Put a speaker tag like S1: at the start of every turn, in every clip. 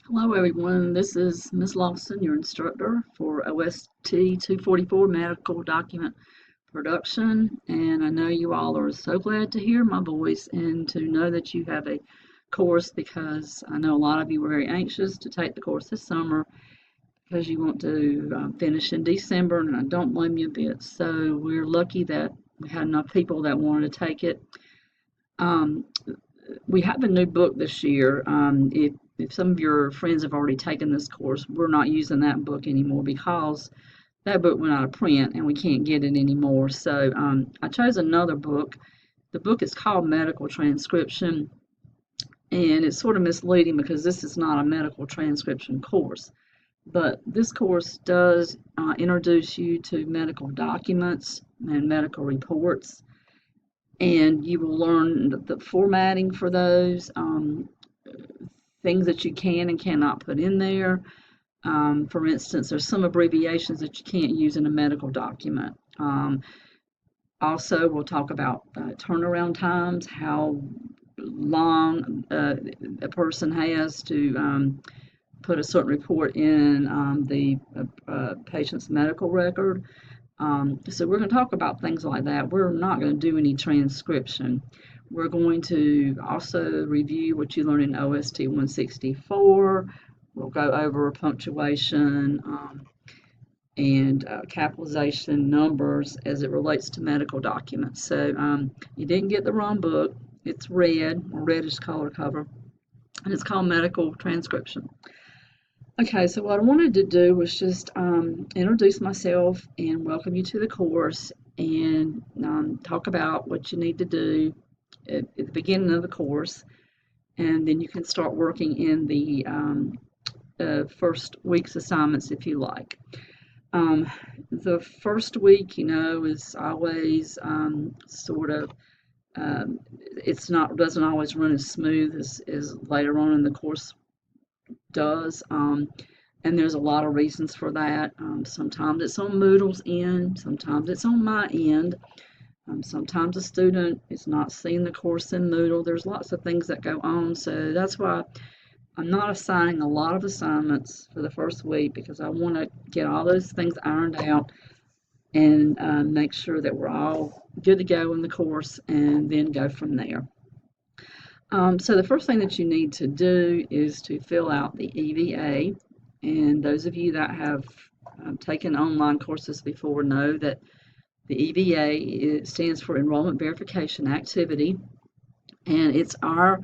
S1: Hello everyone, this is Ms. Lawson, your instructor for OST 244 Medical Document Production, and I know you all are so glad to hear my voice and to know that you have a course because I know a lot of you were very anxious to take the course this summer because you want to finish in December, and I don't blame you a bit. So we're lucky that we had enough people that wanted to take it. Um, we have a new book this year. If some of your friends have already taken this course, we're not using that book anymore because that book went out of print and we can't get it anymore. So I chose another book. The book is called Medical Transcription, and it's sort of misleading because this is not a medical transcription course. But this course does introduce you to medical documents and medical reports, and you will learn the formatting for those, things that you can and cannot put in there. For instance, there's some abbreviations that you can't use in a medical document. Also, we'll talk about turnaround times, how long a person has to put a certain report in the patient's medical record. So we're going to talk about things like that. We're not going to do any transcription. We're going to also review what you learned in OST 164. We'll go over punctuation and capitalization numbers as it relates to medical documents. So you didn't get the wrong book. It's red, or reddish color cover, and it's called Medical Transcription. Okay, so what I wanted to do was just introduce myself and welcome you to the course and talk about what you need to do at the beginning of the course, and then you can start working in the first week's assignments if you like. The first week, is always sort of it's not doesn't always run as smooth as later on in the course does. And there's a lot of reasons for that. Sometimes it's on Moodle's end, sometimes it's on my end. Sometimes a student is not seeing the course in Moodle. There's lots of things that go on, so that's why I'm not assigning a lot of assignments for the first week because I want to get all those things ironed out and make sure that we're all good to go in the course and then go from there. So the first thing that you need to do is to fill out the EVA. And those of you that have taken online courses before know that the EVA stands for Enrollment Verification Activity, and it's our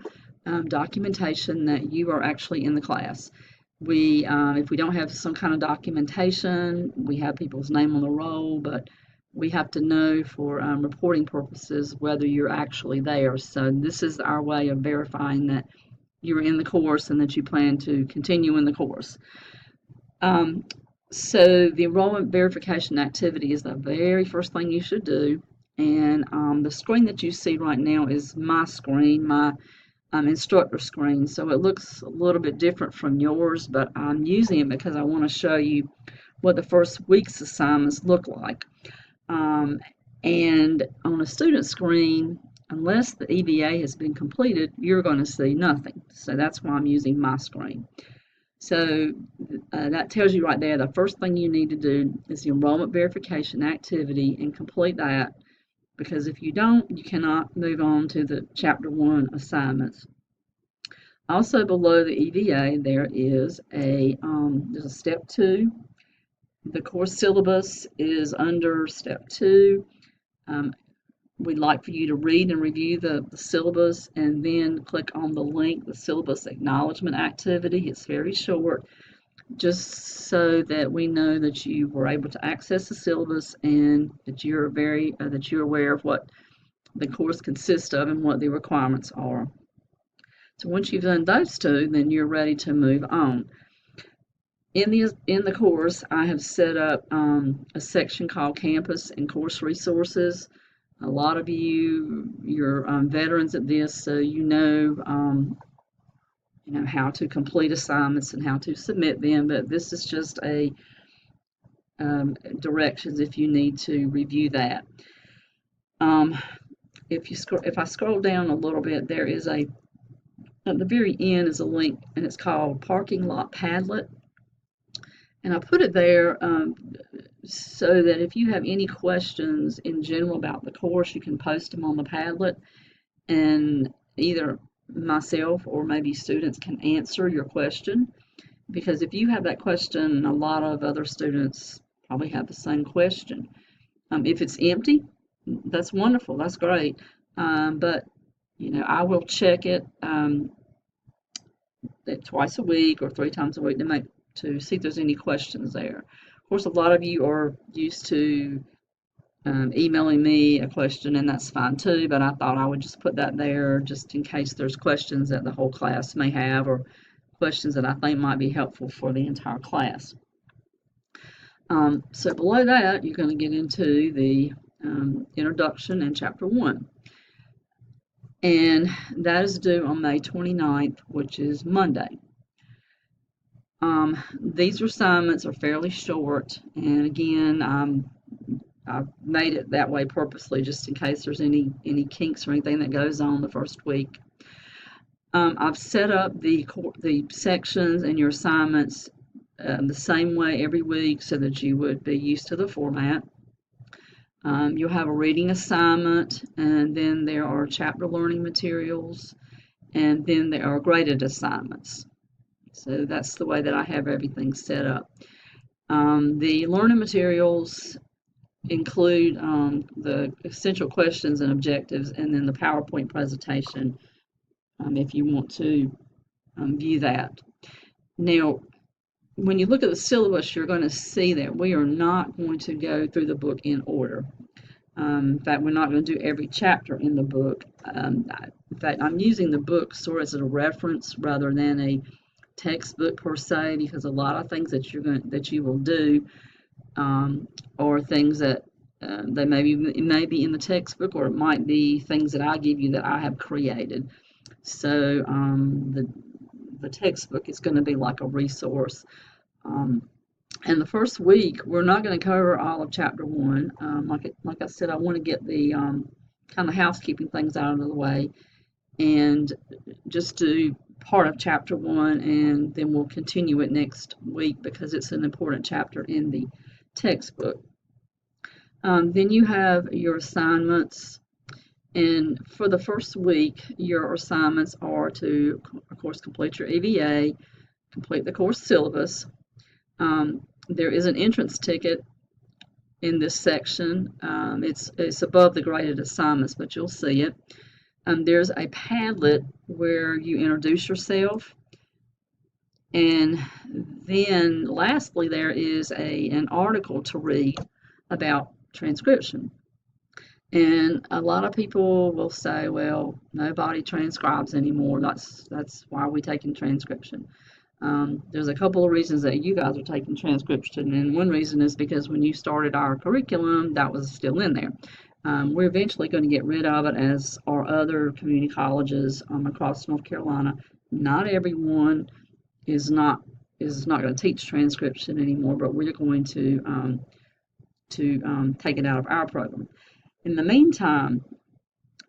S1: documentation that you are actually in the class. If we don't have some kind of documentation, we have people's name on the roll, but we have to know for reporting purposes whether you're actually there. So this is our way of verifying that you're in the course and that you plan to continue in the course. So the enrollment verification activity is the very first thing you should do. And the screen that you see right now is my screen, my instructor screen. So it looks a little bit different from yours, but I'm using it because I want to show you what the first week's assignments look like. And on a student screen, unless the EVA has been completed, you're going to see nothing. So that's why I'm using my screen. So that tells you right there the first thing you need to do is the enrollment verification activity and complete that, because if you don't, you cannot move on to the Chapter 1 assignments. Also below the EVA, there is there's a Step 2. The course syllabus is under Step 2. We'd like for you to read and review the syllabus and then click on the link, the syllabus acknowledgement activity. It's very short, just so that we know that you were able to access the syllabus and that you're aware of what the course consists of and what the requirements are. So once you've done those two, then you're ready to move on. In the course, I have set up a section called Campus and Course Resources. A lot of you're veterans at this, so you know how to complete assignments and how to submit them. But this is just a directions if you need to review that. If I scroll down a little bit, there is a At the very end is a link, and it's called Parking Lot Padlet. And I put it there so that if you have any questions in general about the course, you can post them on the Padlet, and either myself or maybe students can answer your question. Because if you have that question, a lot of other students probably have the same question. If it's empty, that's wonderful, that's great. But I will check it twice a week or 3 times a week to see if there's any questions there. Of course, a lot of you are used to emailing me a question, and that's fine too, but I thought I would just put that there just in case there's questions that the whole class may have, or questions that I think might be helpful for the entire class. So below that, you're going to get into the introduction and chapter 1. And that is due on May 29th, which is Monday. These assignments are fairly short, and again, I've made it that way purposely just in case there's any kinks or anything that goes on the first week. I've set up the sections and your assignments the same way every week so that you would be used to the format. You'll have a reading assignment, and then there are chapter learning materials, and then there are graded assignments. So that's the way that I have everything set up. The learning materials include the essential questions and objectives, and then the PowerPoint presentation if you want to view that. Now, when you look at the syllabus, you're going to see that we are not going to go through the book in order. In fact, we're not going to do every chapter in the book. In fact, I'm using the book sort of as a reference rather than a textbook per se, because a lot of things that you will do are things that it may be in the textbook, or it might be things that I give you that I have created. So the textbook is going to be like a resource. And the first week, we're not going to cover all of chapter 1. Like I said, I want to get the kind of housekeeping things out of the way and just do part of chapter 1, and then we'll continue it next week because it's an important chapter in the textbook. Then you have your assignments, and for the first week, your assignments are to, of course, complete your EVA, complete the course syllabus. There is an entrance ticket in this section. It's above the graded assignments, but you'll see it. There's a Padlet where you introduce yourself, and then lastly there is an article to read about transcription. And a lot of people will say, well, nobody transcribes anymore. That's why we're taking transcription. There's a couple of reasons that you guys are taking transcription, and one reason is because when you started our curriculum, that was still in there. We're eventually going to get rid of it, as are other community colleges across North Carolina. Not everyone is not going to teach transcription anymore, but we're going to take it out of our program. In the meantime,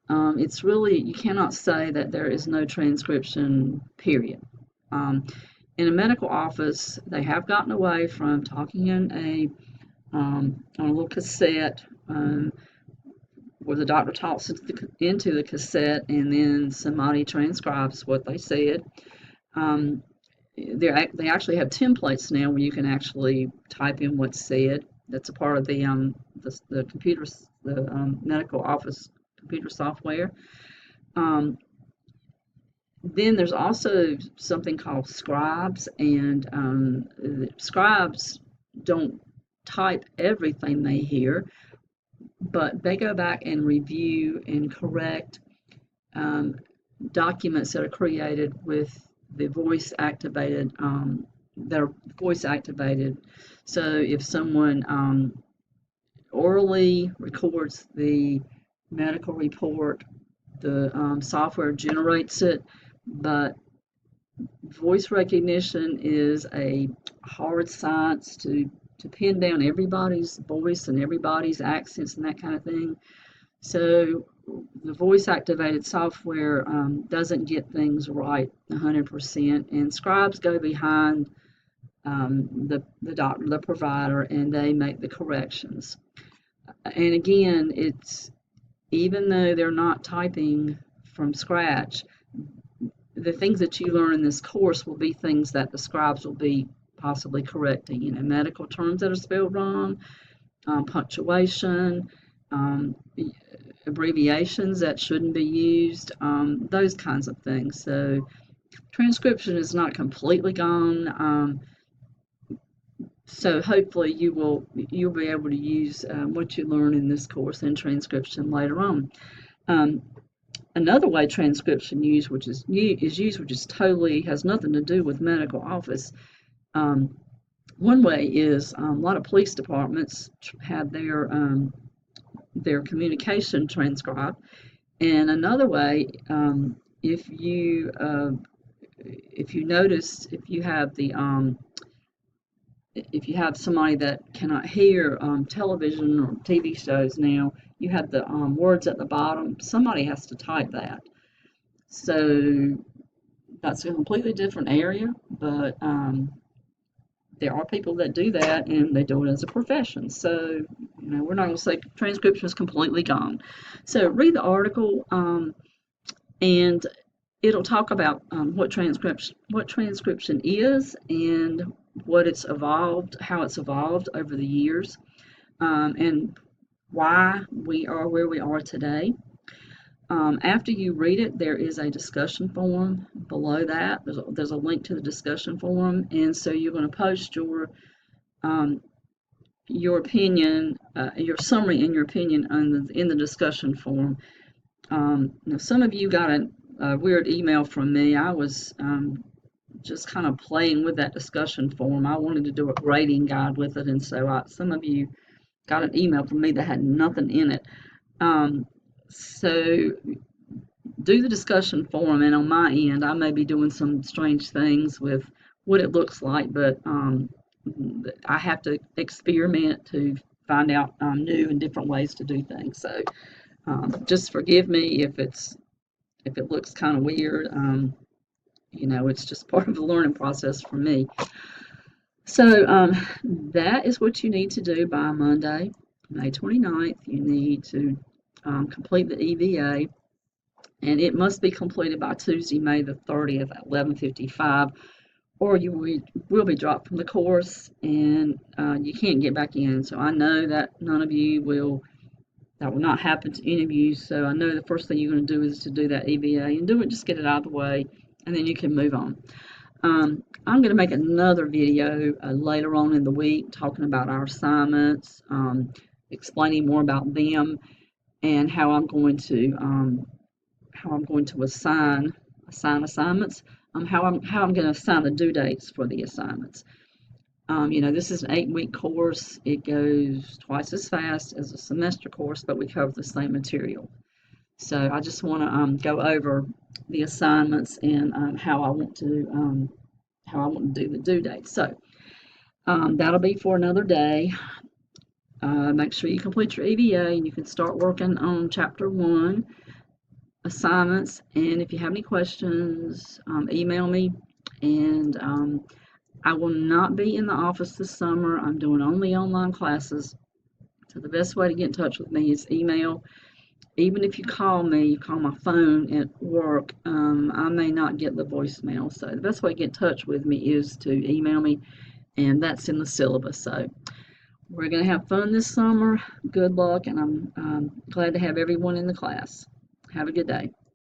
S1: it's really, you cannot say that there is no transcription, period. In a medical office, they have gotten away from talking in on a little cassette where the doctor talks into the cassette and then somebody transcribes what they said. They actually have templates now where you can actually type in what's said. That's a part of the computers, the medical office computer software. Then there's also something called scribes, and scribes don't type everything they hear, but they go back and review and correct documents that are created with the voice activated, that are voice activated. So if someone orally records the medical report, the software generates it, but voice recognition is a hard science to pin down everybody's voice and everybody's accents and that kind of thing. So the voice activated software doesn't get things right 100%, and scribes go behind the doctor, the provider, and they make the corrections. And again, it's even though they're not typing from scratch, the things that you learn in this course will be things that the scribes will be possibly correcting. You know, medical terms that are spelled wrong, punctuation, um, abbreviations that shouldn't be used, those kinds of things. So transcription is not completely gone. So hopefully you'll be able to use what you learn in this course in transcription later on. Another way transcription used, which is used, which is totally has nothing to do with medical office. One way is a lot of police departments have their communication transcribed, and another way, if you notice, if you have somebody that cannot hear television or TV shows now, you have the words at the bottom. Somebody has to type that. So that's a completely different area, but there are people that do that, and they do it as a profession. So, you know, we're not going to say transcription is completely gone. So read the article, and it'll talk about what transcription is and what it's evolved, how it's evolved over the years, and why we are where we are today. After you read it, there is a discussion forum below that. There's a link to the discussion forum, and so you're going to post your opinion, your summary and your opinion in the discussion forum. Now, some of you got a weird email from me. I was just kind of playing with that discussion forum. I wanted to do a grading guide with it, and so some of you got an email from me that had nothing in it. So do the discussion forum, and on my end, I may be doing some strange things with what it looks like, but I have to experiment to find out new and different ways to do things. So just forgive me if it looks kind of weird. You know, it's just part of the learning process for me. So that is what you need to do by Monday, May 29th. You need to complete the EVA, and it must be completed by Tuesday, May the 30th at 11:55, or you will be dropped from the course, and you can't get back in. So I know that none of you that will not happen to any of you. So I know the first thing you're going to do is to do that EVA and do it, just get it out of the way, and then you can move on. I'm going to make another video later on in the week talking about our assignments, explaining more about them, and how I'm going to assign assignments. How I'm going to assign the due dates for the assignments. You know, this is an 8-week course. It goes twice as fast as a semester course, but we cover the same material. So I just want to go over the assignments and how I want to do the due date. So that'll be for another day. Make sure you complete your EVA, and you can start working on Chapter 1 assignments. And if you have any questions, email me. And I will not be in the office this summer. I'm doing only online classes. So the best way to get in touch with me is email. Even if you call me, you call my phone at work, I may not get the voicemail. So the best way to get in touch with me is to email me, and that's in the syllabus. So we're going to have fun this summer. Good luck, and I'm glad to have everyone in the class. Have a good day.